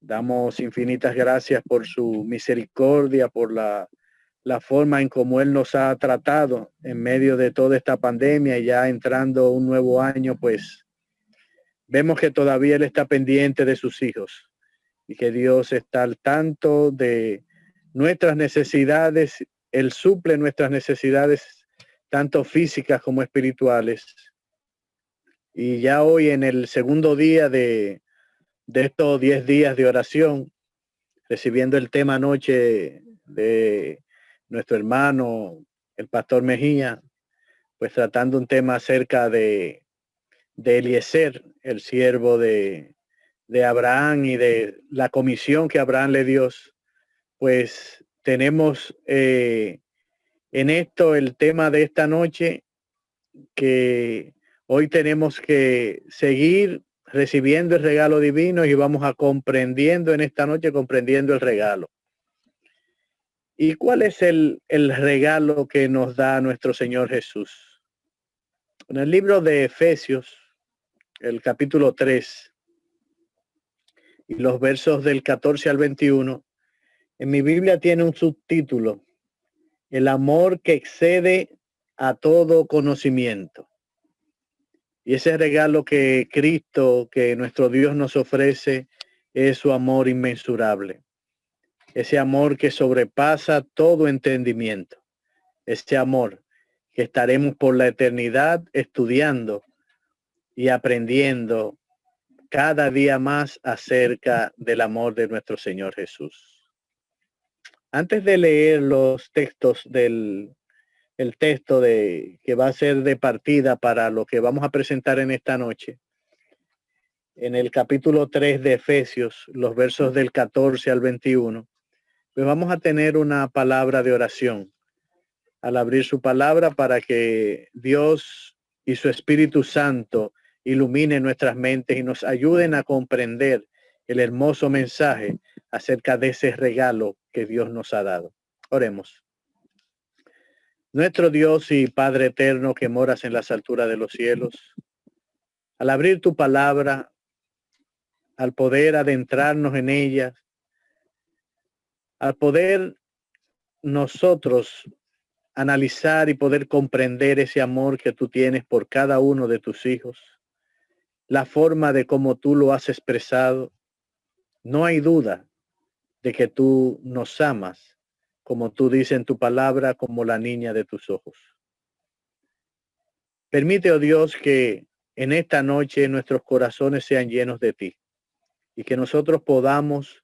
Damos infinitas gracias por su misericordia, por la forma en cómo Él nos ha tratado en medio de toda esta pandemia y ya entrando un nuevo año, pues vemos que todavía Él está pendiente de sus hijos y que Dios está al tanto de nuestras necesidades. Él suple nuestras necesidades, tanto físicas como espirituales. Y ya hoy en el segundo día de estos 10 días de oración, recibiendo el tema anoche de nuestro hermano, el pastor Mejía, pues tratando un tema acerca de Eliezer, el siervo de Abraham y de la comisión que Abraham le dio, pues tenemos en esto el tema de esta noche, que hoy tenemos que seguir recibiendo el regalo divino y vamos a comprendiendo en esta noche, comprendiendo el regalo. ¿Y cuál es el regalo que nos da nuestro Señor Jesús? En el libro de Efesios, el capítulo 3 y los versos del 14 al 21, en mi Biblia tiene un subtítulo: el amor que excede a todo conocimiento. Y ese regalo que Cristo, que nuestro Dios nos ofrece, es su amor inmensurable. Ese amor que sobrepasa todo entendimiento. Ese amor que estaremos por la eternidad estudiando y aprendiendo cada día más acerca del amor de nuestro Señor Jesús. Antes de leer los textos el texto que va a ser de partida para lo que vamos a presentar en esta noche, en el capítulo 3 de Efesios, los versos del 14 al 21, pues vamos a tener una palabra de oración al abrir su palabra, para que Dios y su Espíritu Santo ilumine nuestras mentes y nos ayuden a comprender el hermoso mensaje acerca de ese regalo que Dios nos ha dado. Oremos. Nuestro Dios y Padre eterno, que moras en las alturas de los cielos, al abrir tu palabra, al poder adentrarnos en ella, al poder nosotros analizar y poder comprender ese amor que tú tienes por cada uno de tus hijos, la forma de cómo tú lo has expresado, no hay duda de que tú nos amas, como tú dices en tu palabra, como la niña de tus ojos. Permite, oh Dios, que en esta noche nuestros corazones sean llenos de ti y que nosotros podamos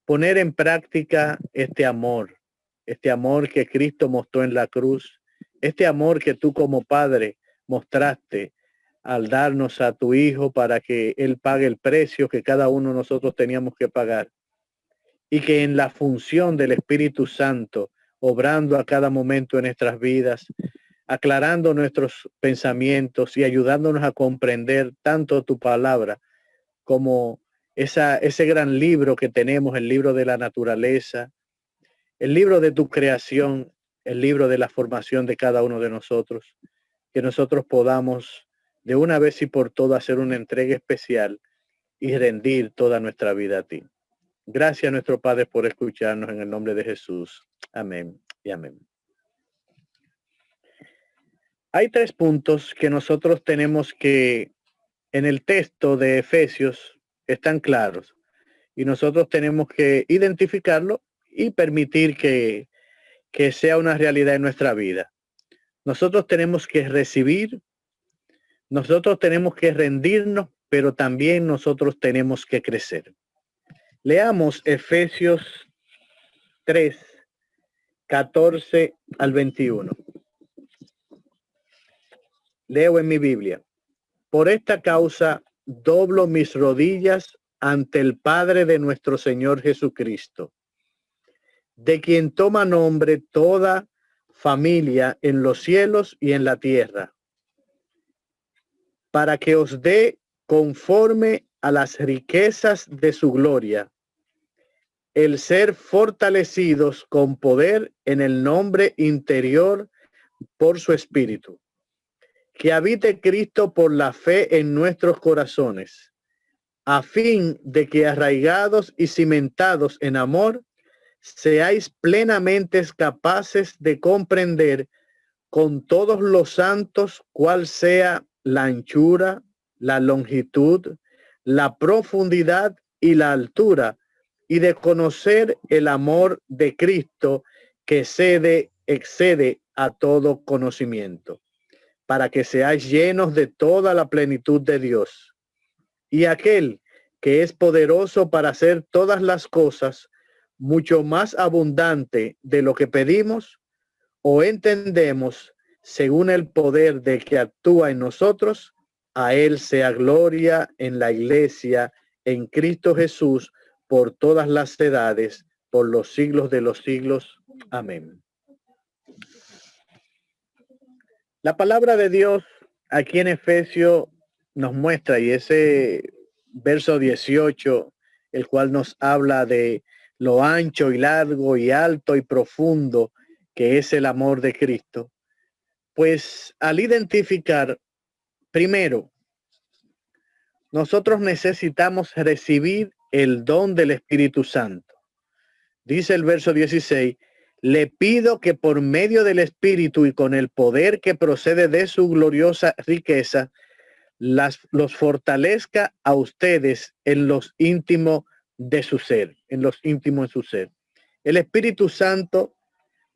poner en práctica este amor que Cristo mostró en la cruz, este amor que tú como Padre mostraste al darnos a tu Hijo para que Él pague el precio que cada uno de nosotros teníamos que pagar. Y que en la función del Espíritu Santo, obrando a cada momento en nuestras vidas, aclarando nuestros pensamientos y ayudándonos a comprender tanto tu palabra como ese gran libro que tenemos, el libro de la naturaleza, el libro de tu creación, el libro de la formación de cada uno de nosotros, que nosotros podamos de una vez y por todas hacer una entrega especial y rendir toda nuestra vida a ti. Gracias, nuestro Padre, por escucharnos, en el nombre de Jesús. Amén y amén. Hay 3 puntos que nosotros tenemos que, en el texto de Efesios, están claros, y nosotros tenemos que identificarlo y permitir que sea una realidad en nuestra vida. Nosotros tenemos que recibir, nosotros tenemos que rendirnos, pero también nosotros tenemos que crecer. Leamos Efesios 3, 14 al 21. Leo en mi Biblia: por esta causa doblo mis rodillas ante el Padre de nuestro Señor Jesucristo, de quien toma nombre toda familia en los cielos y en la tierra, para que os dé, conforme a las riquezas de su gloria, el ser fortalecidos con poder en el nombre interior por su Espíritu. Que habite Cristo por la fe en nuestros corazones, a fin de que arraigados y cimentados en amor, seáis plenamente capaces de comprender con todos los santos cuál sea la anchura, la longitud, la profundidad y la altura, y de conocer el amor de Cristo que excede a todo conocimiento, para que seáis llenos de toda la plenitud de Dios. Y aquel que es poderoso para hacer todas las cosas mucho más abundante de lo que pedimos o entendemos, según el poder del que actúa en nosotros, a él sea gloria en la iglesia, en Cristo Jesús, por todas las edades, por los siglos de los siglos. Amén. La palabra de Dios aquí en Efesios nos muestra, y ese verso 18, el cual nos habla de lo ancho y largo y alto y profundo que es el amor de Cristo, pues al identificar, primero, nosotros necesitamos recibir el don del Espíritu Santo. Dice el verso 16, le pido que por medio del Espíritu y con el poder que procede de su gloriosa riqueza, los fortalezca a ustedes en los íntimos de su ser, en los íntimos de su ser. El Espíritu Santo,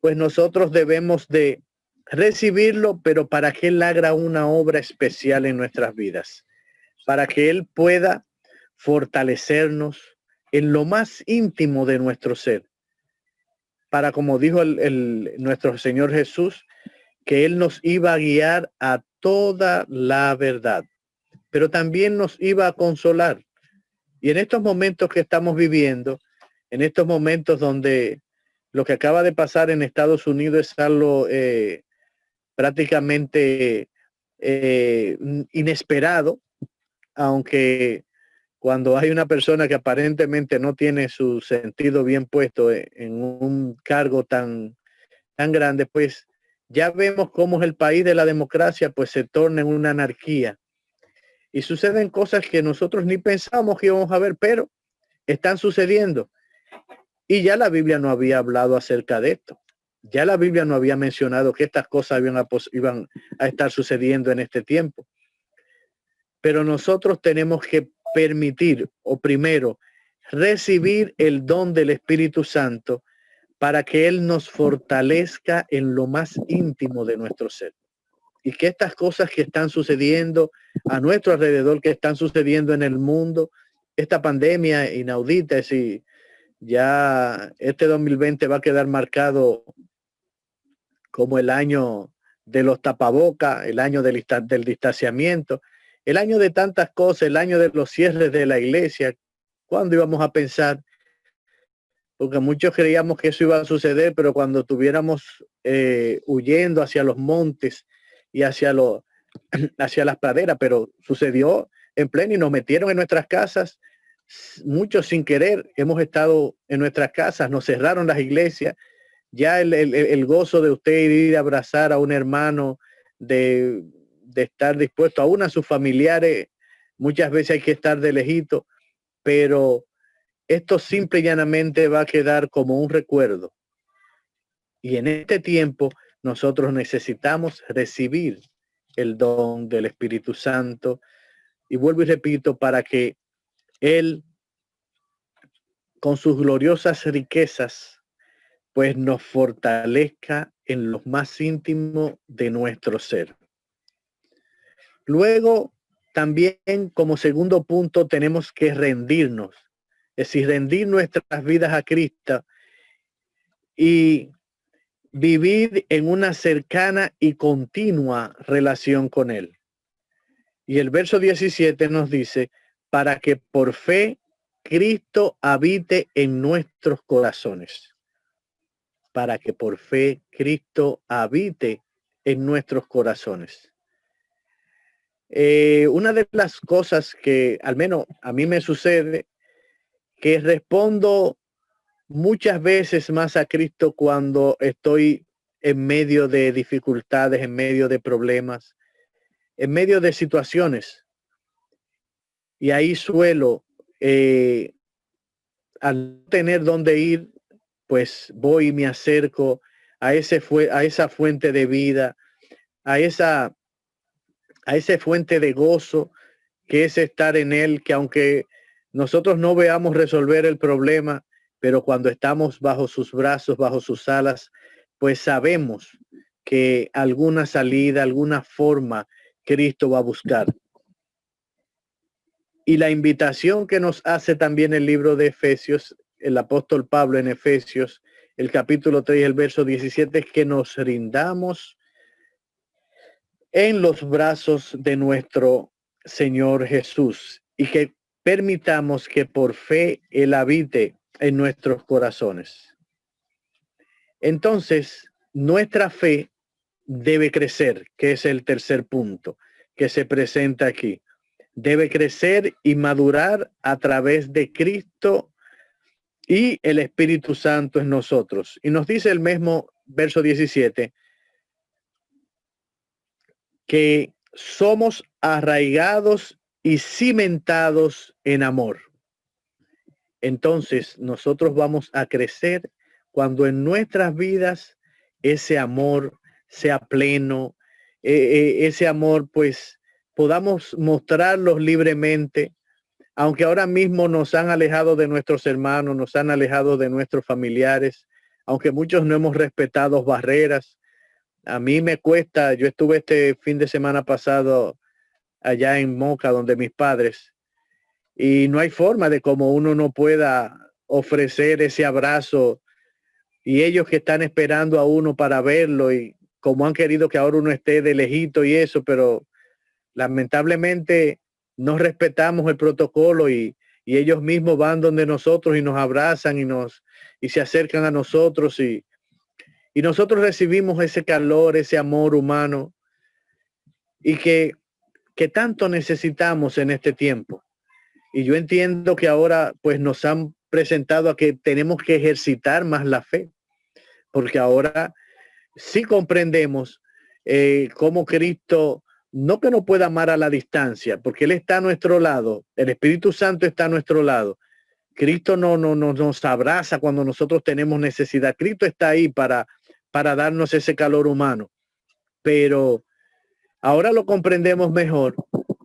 pues nosotros debemos de recibirlo, pero para que Él haga una obra especial en nuestras vidas, para que Él pueda fortalecernos en lo más íntimo de nuestro ser, para, como dijo nuestro Señor Jesús, que Él nos iba a guiar a toda la verdad, pero también nos iba a consolar. Y en estos momentos que estamos viviendo, en estos momentos donde lo que acaba de pasar en Estados Unidos es algo prácticamente inesperado, aunque cuando hay una persona que aparentemente no tiene su sentido bien puesto en un cargo tan grande, pues ya vemos cómo el país de la democracia pues se torna en una anarquía y suceden cosas que nosotros ni pensamos que íbamos a ver, pero están sucediendo. Y ya la Biblia no había hablado acerca de esto. Ya la Biblia no había mencionado que estas cosas iban a estar sucediendo en este tiempo. Pero nosotros tenemos que permitir, o primero, recibir el don del Espíritu Santo para que Él nos fortalezca en lo más íntimo de nuestro ser. Y que estas cosas que están sucediendo a nuestro alrededor, que están sucediendo en el mundo, esta pandemia inaudita, es decir, ya este 2020 va a quedar marcado como el año de los tapabocas, el año del distanciamiento, el año de tantas cosas, el año de los cierres de la iglesia. ¿Cuándo íbamos a pensar? Porque muchos creíamos que eso iba a suceder, pero cuando estuviéramos huyendo hacia los montes y hacia las praderas, pero sucedió en pleno y nos metieron en nuestras casas, muchos sin querer hemos estado en nuestras casas, nos cerraron las iglesias, ya el gozo de usted ir a abrazar a un hermano, de estar dispuesto, aún a sus familiares, muchas veces hay que estar de lejito, pero esto simple y llanamente va a quedar como un recuerdo. Y en este tiempo nosotros necesitamos recibir el don del Espíritu Santo. Y vuelvo y repito, para que Él, con sus gloriosas riquezas, pues nos fortalezca en lo más íntimo de nuestro ser. Luego, también como segundo punto, tenemos que rendirnos. Es decir, rendir nuestras vidas a Cristo y vivir en una cercana y continua relación con Él. Y el verso 17 nos dice, para que por fe Cristo habite en nuestros corazones. Para que por fe Cristo habite en nuestros corazones. Una de las cosas que al menos a mí me sucede, que respondo muchas veces más a Cristo cuando estoy en medio de dificultades, en medio de problemas, en medio de situaciones. y ahí suelo, al no tener dónde ir, pues voy y me acerco a esa fuente de vida, a esa fuente de gozo que es estar en él, que aunque nosotros no veamos resolver el problema, pero cuando estamos bajo sus brazos, bajo sus alas, pues sabemos que alguna salida, alguna forma, Cristo va a buscar. Y la invitación que nos hace también el libro de Efesios, el apóstol Pablo en Efesios, el capítulo 3, el verso 17, es que nos rindamos en los brazos de nuestro Señor Jesús y que permitamos que por fe Él habite en nuestros corazones. Entonces, nuestra fe debe crecer, que es el tercer punto que se presenta aquí. Debe crecer y madurar a través de Cristo y el Espíritu Santo en nosotros. Y nos dice el mismo verso 17 que somos arraigados y cimentados en amor. Entonces nosotros vamos a crecer cuando en nuestras vidas ese amor sea pleno, ese amor pues podamos mostrarlos libremente, aunque ahora mismo nos han alejado de nuestros hermanos, nos han alejado de nuestros familiares, aunque muchos no hemos respetado barreras. A mí me cuesta, yo estuve este fin de semana pasado allá en Moca, donde mis padres, y no hay forma de cómo uno no pueda ofrecer ese abrazo y ellos que están esperando a uno para verlo y como han querido que ahora uno esté de lejito y eso, pero lamentablemente no respetamos el protocolo y ellos mismos van donde nosotros y nos abrazan y se acercan a nosotros y nosotros recibimos ese calor, ese amor humano y que tanto necesitamos en este tiempo. Y yo entiendo que ahora pues nos han presentado a que tenemos que ejercitar más la fe, porque ahora sí comprendemos cómo Cristo, no que no pueda amar a la distancia, porque Él está a nuestro lado, el Espíritu Santo está a nuestro lado. Cristo no nos abraza cuando nosotros tenemos necesidad. Cristo está ahí para darnos ese calor humano. Pero ahora lo comprendemos mejor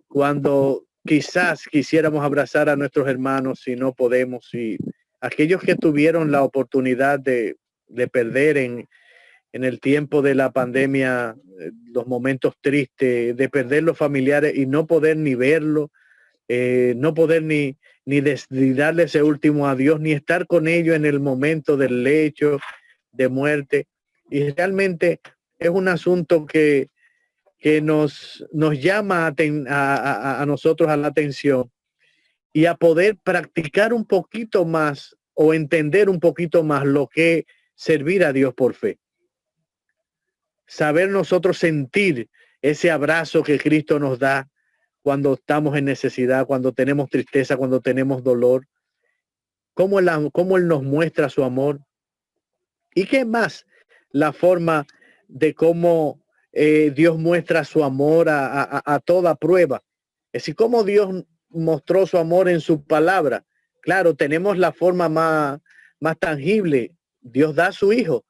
cuando quizás quisiéramos abrazar a nuestros hermanos y no podemos. Y aquellos que tuvieron la oportunidad de perder en el tiempo de la pandemia, los momentos tristes, de perder los familiares y no poder ni verlo, no poder ni darle ese último adiós, ni estar con ellos en el momento del lecho de muerte. Y realmente es un asunto que nos llama a nosotros a la atención y a poder practicar un poquito más o entender un poquito más lo que es servir a Dios por fe. Saber nosotros sentir ese abrazo que Cristo nos da cuando estamos en necesidad, cuando tenemos tristeza, cuando tenemos dolor, cómo Él nos muestra su amor. ¿Y qué más? La forma de cómo Dios muestra su amor a toda prueba. Es decir, cómo Dios mostró su amor en su palabra. Claro, tenemos la forma más tangible. Dios da a su Hijo,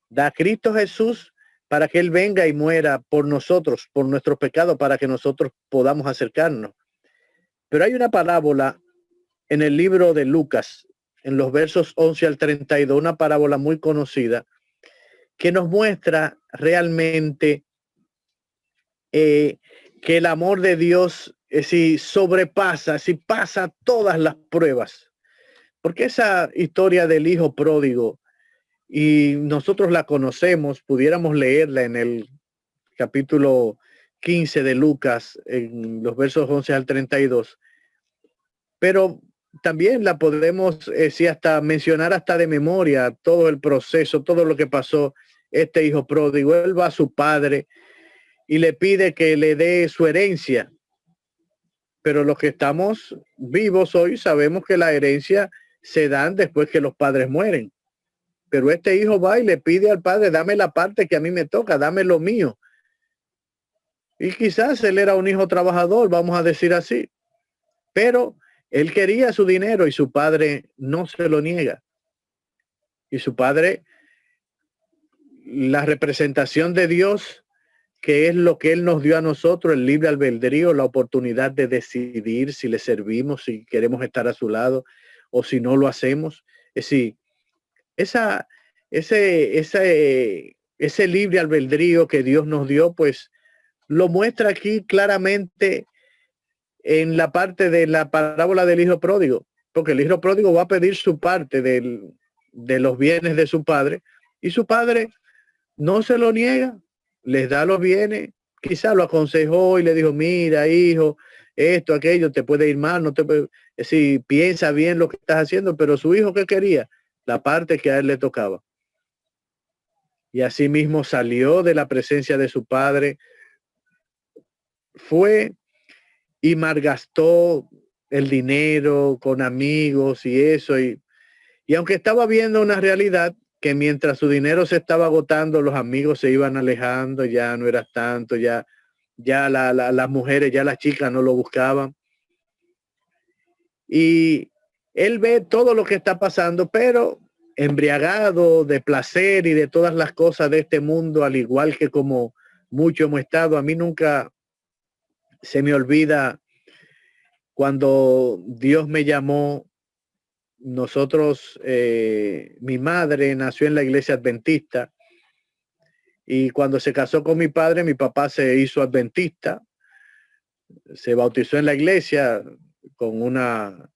da a Cristo Jesús para que Él venga y muera por nosotros, por nuestros pecados, para que nosotros podamos acercarnos. Pero hay una parábola en el libro de Lucas, en los versos 11 al 32, una parábola muy conocida, que nos muestra realmente que el amor de Dios si sobrepasa, si pasa todas las pruebas. Porque esa historia del hijo pródigo, y nosotros la conocemos, pudiéramos leerla en el capítulo 15 de Lucas, en los versos 11 al 32, pero también la podemos hasta mencionar hasta de memoria, todo el proceso, todo lo que pasó este hijo pródigo. Él va a su padre y le pide que le dé su herencia. Pero los que estamos vivos hoy sabemos que la herencia se dan después que los padres mueren. Pero este hijo va y le pide al padre, dame la parte que a mí me toca, dame lo mío. Y quizás él era un hijo trabajador, vamos a decir así. pero él quería su dinero y su padre no se lo niega. Y su padre, la representación de Dios, que es lo que él nos dio a nosotros, el libre albedrío, la oportunidad de decidir si le servimos, si queremos estar a su lado o si no lo hacemos. Es decir, esa, ese libre albedrío que Dios nos dio, pues lo muestra aquí claramente en la parte de la parábola del hijo pródigo, porque el hijo pródigo va a pedir su parte de los bienes de su padre y su padre no se lo niega, les da los bienes, quizá lo aconsejó y le dijo, mira hijo, esto, aquello, te puede ir mal, no te puede, es decir, piensa bien lo que estás haciendo, pero su hijo, ¿qué quería? La parte que a él le tocaba. Y así mismo salió de la presencia de su padre, fue y malgastó el dinero con amigos y eso. Y aunque estaba viendo una realidad que mientras su dinero se estaba agotando, los amigos se iban alejando, ya no era tanto, ya las mujeres, ya las chicas no lo buscaban. Y él ve todo lo que está pasando, pero embriagado de placer y de todas las cosas de este mundo, al igual que como mucho hemos estado. A mí nunca se me olvida cuando Dios me llamó. Nosotros, mi madre nació en la iglesia adventista y cuando se casó con mi padre, mi papá se hizo adventista, se bautizó en la iglesia con una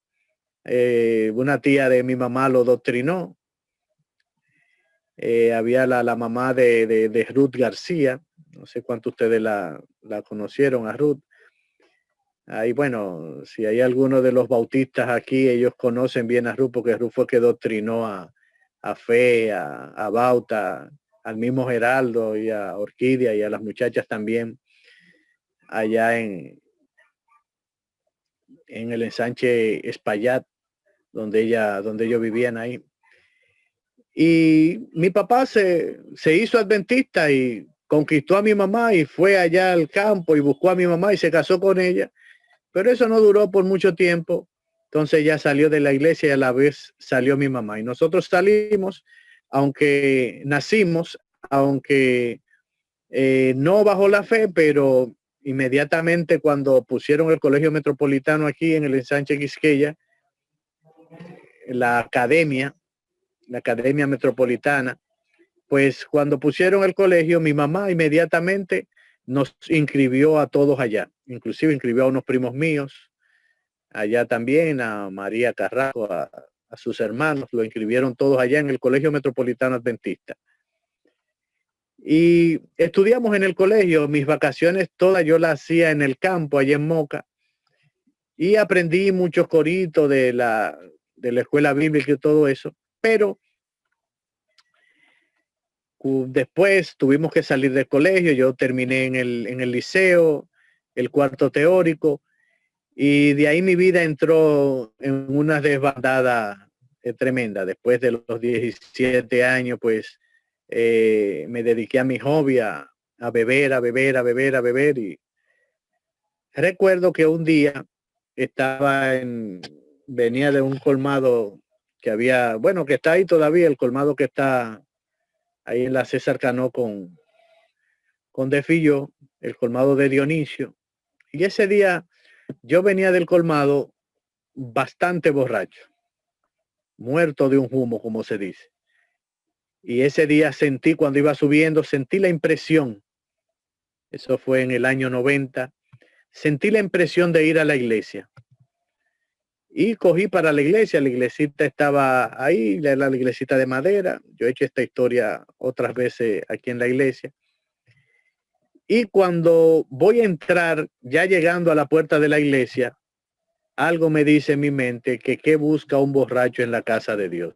tía de mi mamá lo doctrinó. Había la mamá de Ruth García, no sé cuántos ustedes la conocieron a Ruth. Ahí, bueno, si hay alguno de los bautistas aquí, ellos conocen bien a Ruth, porque Ruth fue que doctrinó a Fe, a Bauta, al mismo Geraldo y a Orquídea y a las muchachas también allá en el ensanche Espaillat, donde ellos vivían ahí. Y mi papá se hizo adventista y conquistó a mi mamá y fue allá al campo y buscó a mi mamá y se casó con ella. Pero eso no duró por mucho tiempo. Entonces ya salió de la iglesia y a la vez salió mi mamá. Y nosotros salimos, aunque nacimos, aunque no bajo la fe, pero inmediatamente cuando pusieron el colegio metropolitano aquí en el ensanche Quisqueya, la academia metropolitana, pues cuando pusieron el colegio, mi mamá inmediatamente nos inscribió a todos allá. Inclusive inscribió a unos primos míos allá también, a María Carrasco, a sus hermanos, lo inscribieron todos allá en el Colegio Metropolitano Adventista. Y estudiamos en el colegio, mis vacaciones todas yo las hacía en el campo, allá en Moca, y aprendí muchos coritos de la escuela bíblica y todo eso, pero después tuvimos que salir del colegio, yo terminé en el liceo, el cuarto teórico, y de ahí mi vida entró en una desbandada tremenda. Después de los 17 años, pues me dediqué a mi hobby, a beber, a beber, a beber, a beber. Y recuerdo que un día venía de un colmado que había, bueno, que está ahí todavía, el colmado que está ahí en la César Cano con De Fillo, el colmado de Dionisio. Y ese día yo venía del colmado bastante borracho, muerto de un humo, como se dice. Y ese día cuando iba subiendo, sentí la impresión, eso fue en el año 90, sentí la impresión de ir a la iglesia. Y cogí para la iglesita estaba ahí, la iglesita de madera. Yo he hecho esta historia otras veces aquí en la iglesia. Y cuando voy a entrar, ya llegando a la puerta de la iglesia, algo me dice en mi mente que qué busca un borracho en la casa de Dios.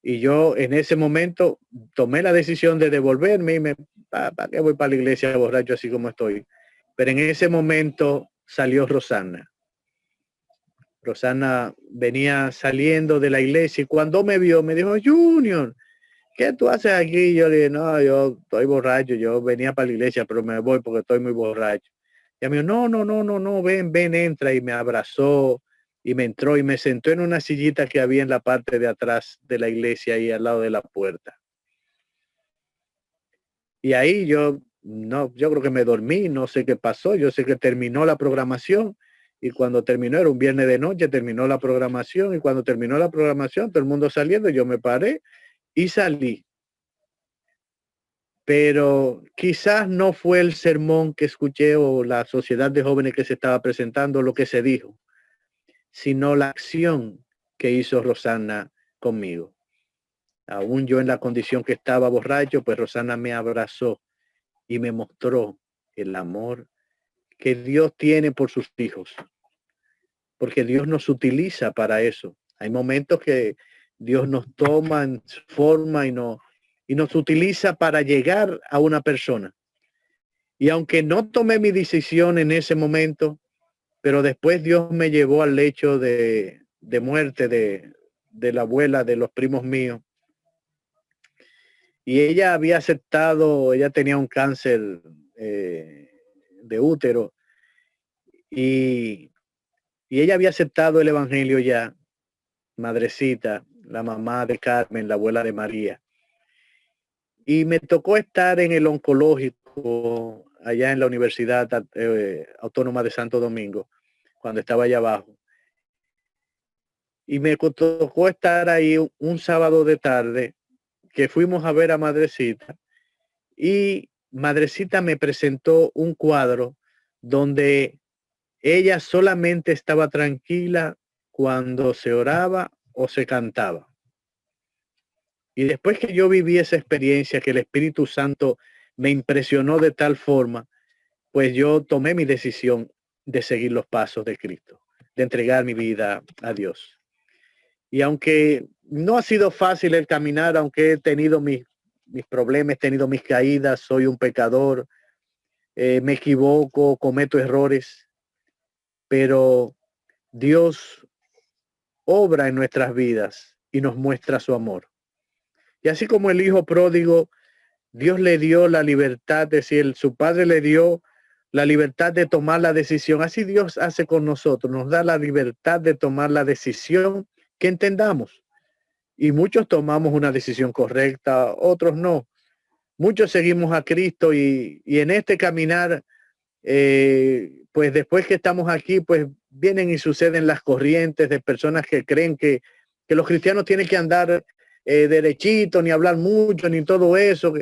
Y yo en ese momento tomé la decisión de devolverme y ¿para qué voy para la iglesia borracho así como estoy? Pero en ese momento salió Rosana. Rosana venía saliendo de la iglesia y cuando me vio me dijo, Junior, ¿qué tú haces aquí? Yo le dije, no, yo estoy borracho, yo venía para la iglesia, pero me voy porque estoy muy borracho. Y a mí, no, no, no, no, no, ven, ven, entra. Y me abrazó y me entró y me sentó en una sillita que había en la parte de atrás de la iglesia, ahí al lado de la puerta. Y ahí yo creo que me dormí, no sé qué pasó, yo sé que terminó la programación y cuando terminó, era un viernes de noche, terminó la programación y cuando terminó la programación, todo el mundo saliendo, yo me paré y salí. Pero quizás no fue el sermón que escuché o la sociedad de jóvenes que se estaba presentando lo que se dijo, sino la acción que hizo Rosana conmigo. Aún yo en la condición que estaba borracho, pues Rosana me abrazó y me mostró el amor que Dios tiene por sus hijos, porque Dios nos utiliza para eso. Hay momentos que Dios nos toma en forma y nos utiliza para llegar a una persona. Y aunque no tomé mi decisión en ese momento, pero después Dios me llevó al lecho de muerte de la abuela de los primos míos. Y ella había aceptado, ella tenía un cáncer de útero y, y ella había aceptado el evangelio ya, madrecita, la mamá de Carmen, la abuela de María. Y me tocó estar en el oncológico allá en la Universidad Autónoma de Santo Domingo, cuando estaba allá abajo. Y me tocó estar ahí un sábado de tarde que fuimos a ver a Madrecita y Madrecita me presentó un cuadro donde ella solamente estaba tranquila cuando se oraba o se cantaba. Y después que yo viví esa experiencia, que el Espíritu Santo me impresionó de tal forma, pues yo tomé mi decisión de seguir los pasos de Cristo, de entregar mi vida a Dios. Y aunque no ha sido fácil el caminar, aunque he tenido mis problemas, he tenido mis caídas, soy un pecador, me equivoco, cometo errores, pero Dios obra en nuestras vidas y nos muestra su amor. Y así como el hijo pródigo, Dios le dio la libertad, de decir, su padre le dio la libertad de tomar la decisión. Así Dios hace con nosotros, nos da la libertad de tomar la decisión que entendamos. Y muchos tomamos una decisión correcta, otros no. Muchos seguimos a Cristo y en este caminar, pues después que estamos aquí, pues vienen y suceden las corrientes de personas que creen que los cristianos tienen que andar derechito, ni hablar mucho, ni todo eso,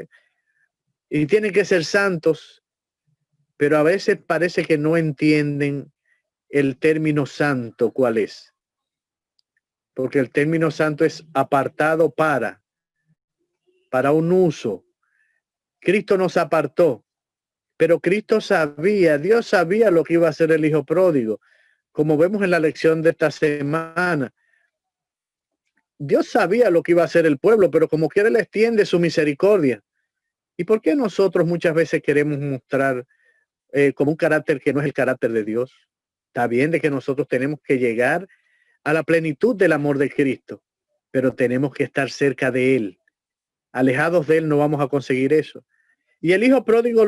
y tienen que ser santos, pero a veces parece que no entienden el término santo, ¿cuál es? Porque el término santo es apartado para un uso. Cristo nos apartó, pero Cristo sabía, Dios sabía lo que iba a hacer el hijo pródigo. Como vemos en la lección de esta semana, Dios sabía lo que iba a hacer el pueblo, pero como quiere le extiende su misericordia. ¿Y por qué nosotros muchas veces queremos mostrar como un carácter que no es el carácter de Dios? Está bien de que nosotros tenemos que llegar a la plenitud del amor de Cristo, pero tenemos que estar cerca de Él. Alejados de Él no vamos a conseguir eso. Y el hijo pródigo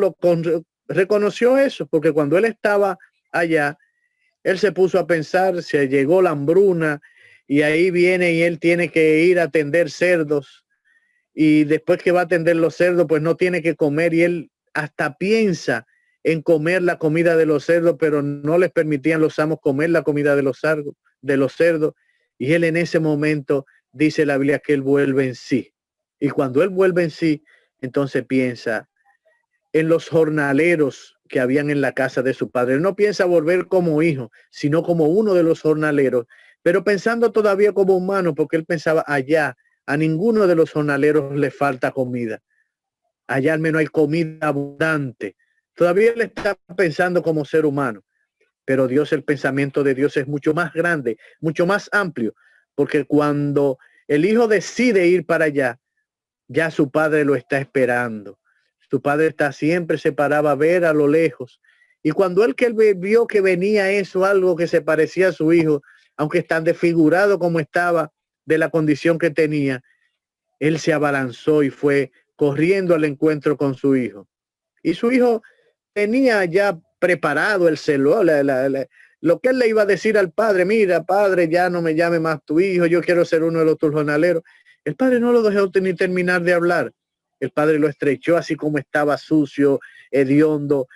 reconoció eso, porque cuando él estaba allá, él se puso a pensar, se llegó la hambruna y ahí viene y él tiene que ir a atender cerdos y después que va a atender los cerdos, pues no tiene que comer y él hasta piensa en comer la comida de los cerdos, pero no les permitían los amos comer la comida de los cerdos. Y él en ese momento dice la Biblia que él vuelve en sí. Y cuando él vuelve en sí, entonces piensa en los jornaleros que habían en la casa de su padre. Él no piensa volver como hijo, sino como uno de los jornaleros, pero pensando todavía como humano, porque él pensaba allá, a ninguno de los jornaleros le falta comida. Allá al menos hay comida abundante. Todavía él está pensando como ser humano, pero Dios, el pensamiento de Dios es mucho más grande, mucho más amplio, porque cuando el hijo decide ir para allá, ya su padre lo está esperando. Su padre está siempre, se paraba a ver a lo lejos. Y cuando él vio que venía eso, algo que se parecía a su hijo, aunque tan desfigurado como estaba de la condición que tenía, él se abalanzó y fue corriendo al encuentro con su hijo. Y su hijo tenía ya preparado, él se lo que él le iba a decir al padre: mira, padre, ya no me llame más tu hijo, yo quiero ser uno de los tus jornaleros. El padre no lo dejó ni terminar de hablar. El padre lo estrechó así como estaba, sucio, hediondo,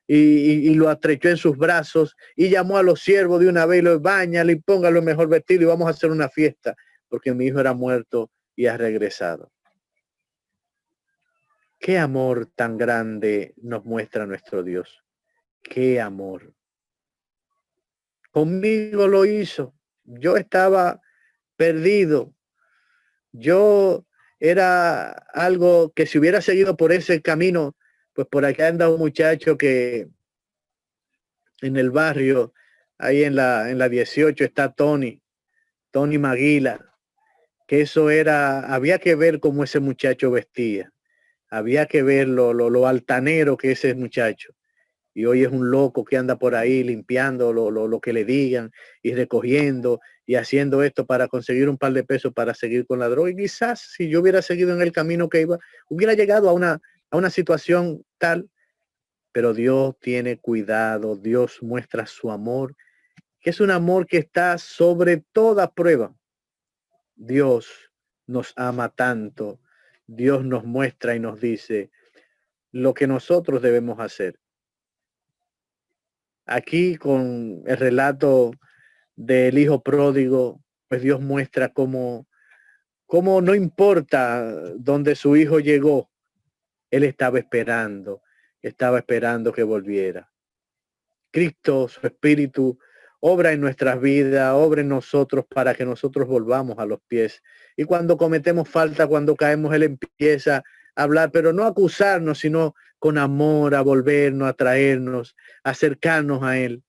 y lo estrechó en sus brazos y llamó a los siervos de una vez y los bañale y póngalo el mejor vestido y vamos a hacer una fiesta porque mi hijo era muerto y ha regresado. Qué amor tan grande nos muestra nuestro Dios. Qué amor. Conmigo lo hizo. Yo estaba perdido. Yo era algo que si hubiera seguido por ese camino, pues por acá anda un muchacho que en el barrio, ahí en la 18 está Tony Maguila, que eso era, había que ver cómo ese muchacho vestía, había que ver lo altanero que ese muchacho. Y hoy es un loco que anda por ahí limpiando lo que le digan y recogiendo y haciendo esto para conseguir un par de pesos para seguir con la droga. Y quizás si yo hubiera seguido en el camino que iba, hubiera llegado a una situación tal, pero Dios tiene cuidado, Dios muestra su amor, que es un amor que está sobre toda prueba. Dios nos ama tanto, Dios nos muestra y nos dice lo que nosotros debemos hacer. Aquí con el relato del hijo pródigo, pues Dios muestra cómo no importa dónde su hijo llegó, él estaba esperando que volviera. Cristo, su Espíritu, obra en nuestras vidas, obra en nosotros para que nosotros volvamos a los pies. Y cuando cometemos falta, cuando caemos, Él empieza a hablar, pero no a acusarnos, sino con amor, a volvernos, a traernos, a acercarnos a Él.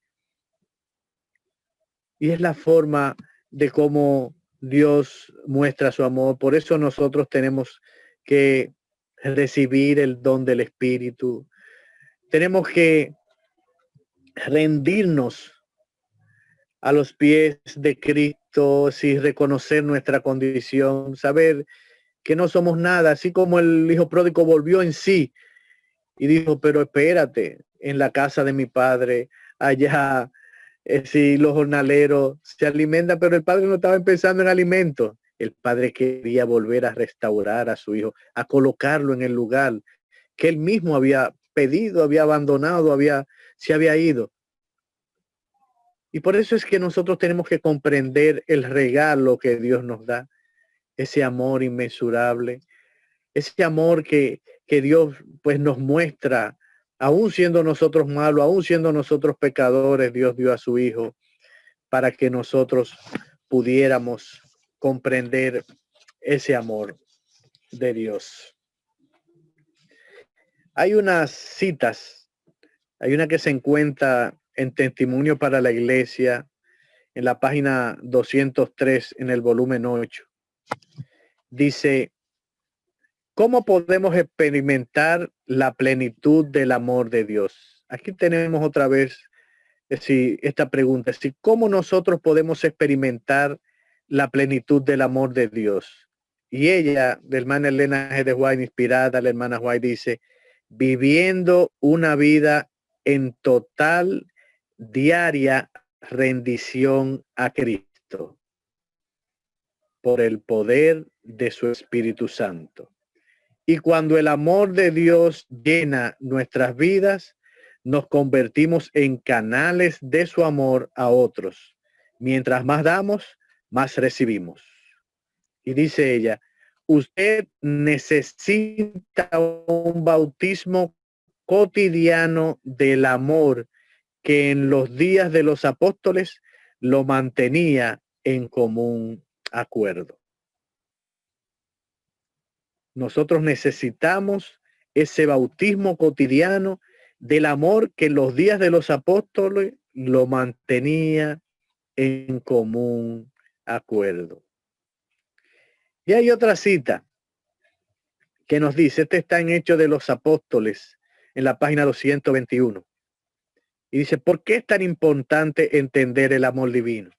Y es la forma de cómo Dios muestra su amor. Por eso nosotros tenemos que recibir el don del Espíritu. Tenemos que rendirnos a los pies de Cristo, y reconocer nuestra condición, saber que no somos nada, así como el hijo pródigo volvió en sí y dijo: pero espérate, en la casa de mi padre, allá, si los jornaleros se alimentan, pero el padre no estaba pensando en alimentos. El padre quería volver a restaurar a su hijo, a colocarlo en el lugar que él mismo había pedido, había abandonado, se había ido. Y por eso es que nosotros tenemos que comprender el regalo que Dios nos da, ese amor inmensurable, ese amor que Dios pues nos muestra, aún siendo nosotros malos, aún siendo nosotros pecadores, Dios dio a su Hijo para que nosotros pudiéramos comprender ese amor de Dios. Hay unas citas, hay una que se encuentra en Testimonio para la Iglesia, en la página 203, en el volumen 8. Dice: ¿cómo podemos experimentar la plenitud del amor de Dios? Aquí tenemos otra vez esta pregunta: ¿cómo nosotros podemos experimentar la plenitud del amor de Dios? Y ella, la hermana Elena G. de White, inspirada, la hermana White, dice: viviendo una vida en total, diaria rendición a Cristo por el poder de su Espíritu Santo. Y cuando el amor de Dios llena nuestras vidas, nos convertimos en canales de su amor a otros. Mientras más damos, más recibimos. Y dice ella: usted necesita un bautismo cotidiano del amor que en los días de los apóstoles lo mantenía en común acuerdo. Nosotros necesitamos ese bautismo cotidiano del amor que en los días de los apóstoles lo mantenía en común acuerdo. Y hay otra cita que nos dice, está en Hechos de los Apóstoles, en la página 221. Y dice: ¿por qué es tan importante entender el amor divino?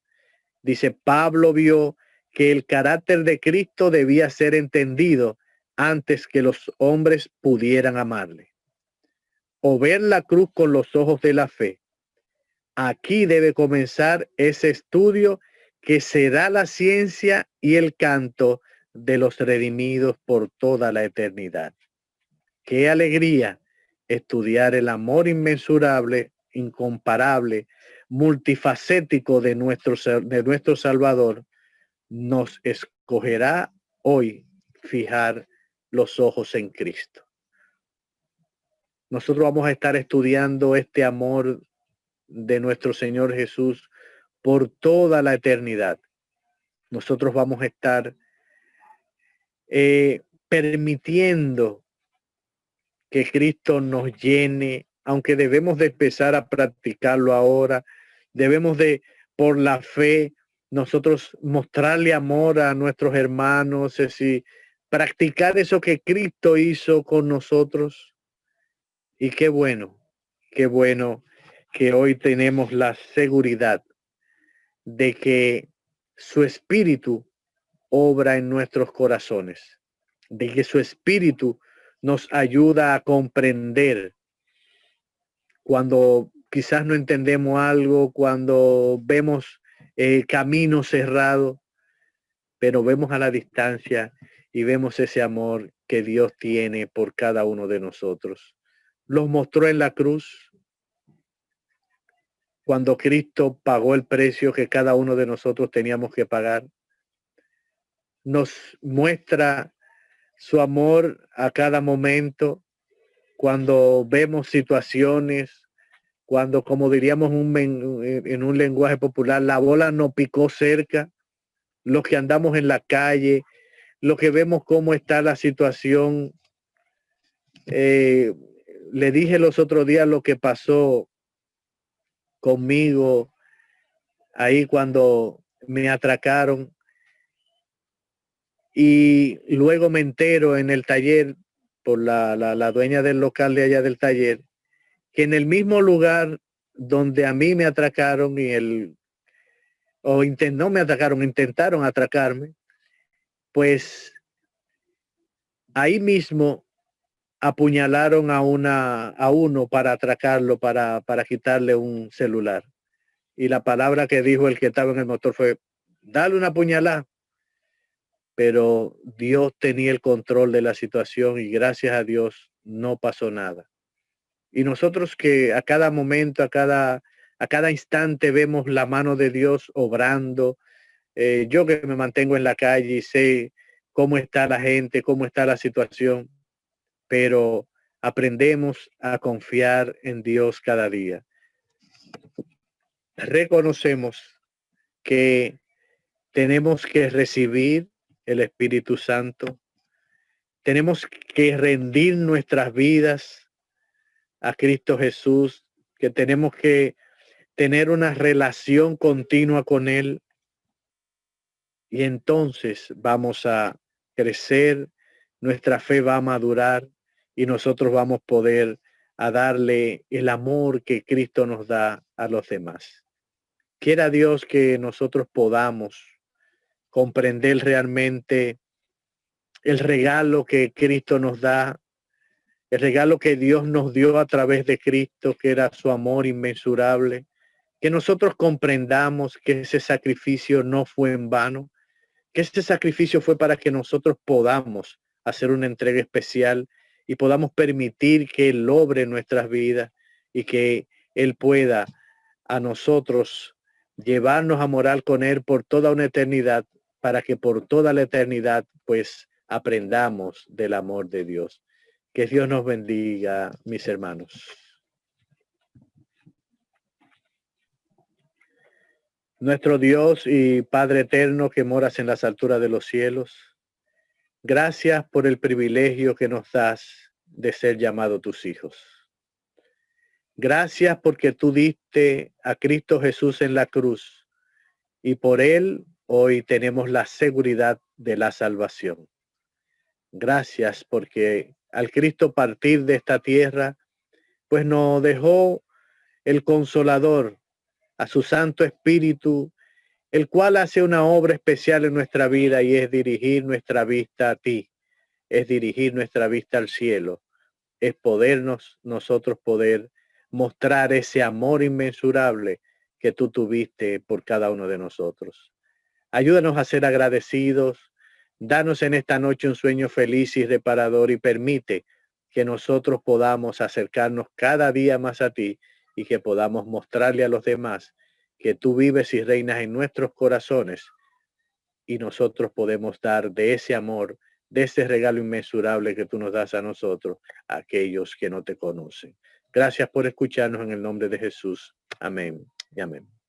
Dice: Pablo vio que el carácter de Cristo debía ser entendido antes que los hombres pudieran amarle. o ver la cruz con los ojos de la fe. Aquí debe comenzar ese estudio que será la ciencia y el canto de los redimidos por toda la eternidad. Qué alegría estudiar el amor inmensurable, incomparable, multifacético de nuestro Salvador. Nos escogerá hoy fijar los ojos en Cristo. Nosotros vamos a estar estudiando este amor de nuestro Señor Jesús por toda la eternidad. Nosotros vamos a estar permitiendo que Cristo nos llene, aunque debemos de empezar a practicarlo ahora, debemos de, por la fe, nosotros mostrarle amor a nuestros hermanos, es decir, practicar eso que Cristo hizo con nosotros. Y qué bueno que hoy tenemos la seguridad de que su espíritu obra en nuestros corazones, de que su espíritu nos ayuda a comprender cuando quizás no entendemos algo, cuando vemos camino cerrado, pero vemos a la distancia y vemos ese amor que Dios tiene por cada uno de nosotros. Los mostró en la cruz, cuando Cristo pagó el precio que cada uno de nosotros teníamos que pagar. Nos muestra su amor a cada momento, cuando vemos situaciones, cuando, como diríamos en un lenguaje popular, la bola nos picó cerca, los que andamos en la calle, los que vemos cómo está la situación. Le dije los otros días lo que pasó conmigo ahí cuando me atracaron, y luego me entero en el taller por la dueña del local de allá del taller, que en el mismo lugar donde a mí me atracaron no me atacaron, intentaron atracarme, pues ahí mismo apuñalaron a uno para atracarlo, para quitarle un celular. Y la palabra que dijo el que estaba en el motor fue, dale una puñalada. Pero Dios tenía el control de la situación y gracias a Dios no pasó nada. Y nosotros que a cada momento, a cada instante vemos la mano de Dios obrando. Yo que me mantengo en la calle y sé cómo está la gente, cómo está la situación, pero aprendemos a confiar en Dios cada día. Reconocemos que tenemos que recibir el Espíritu Santo. Tenemos que rendir nuestras vidas a Cristo Jesús, que tenemos que tener una relación continua con Él. Y entonces vamos a crecer, nuestra fe va a madurar y nosotros vamos a poder a darle el amor que Cristo nos da a los demás. Quiera Dios que nosotros podamos comprender realmente el regalo que Cristo nos da, el regalo que Dios nos dio a través de Cristo, que era su amor inmensurable, que nosotros comprendamos que ese sacrificio no fue en vano, que ese sacrificio fue para que nosotros podamos hacer una entrega especial y podamos permitir que Él obre nuestras vidas y que Él pueda a nosotros llevarnos a morar con Él por toda una eternidad, para que por toda la eternidad pues aprendamos del amor de Dios. Que Dios nos bendiga, mis hermanos. Nuestro Dios y Padre eterno que moras en las alturas de los cielos, gracias por el privilegio que nos das de ser llamados tus hijos. Gracias porque tú diste a Cristo Jesús en la cruz y por Él hoy tenemos la seguridad de la salvación. Gracias porque al Cristo partir de esta tierra, pues nos dejó el Consolador, a su Santo Espíritu, el cual hace una obra especial en nuestra vida y es dirigir nuestra vista a ti, es dirigir nuestra vista al cielo, es nosotros poder mostrar ese amor inmensurable que tú tuviste por cada uno de nosotros. Ayúdanos a ser agradecidos. Danos en esta noche un sueño feliz y reparador y permite que nosotros podamos acercarnos cada día más a ti y que podamos mostrarle a los demás que tú vives y reinas en nuestros corazones y nosotros podemos dar de ese amor, de ese regalo inmensurable que tú nos das a nosotros, a aquellos que no te conocen. Gracias por escucharnos en el nombre de Jesús. Amén y amén.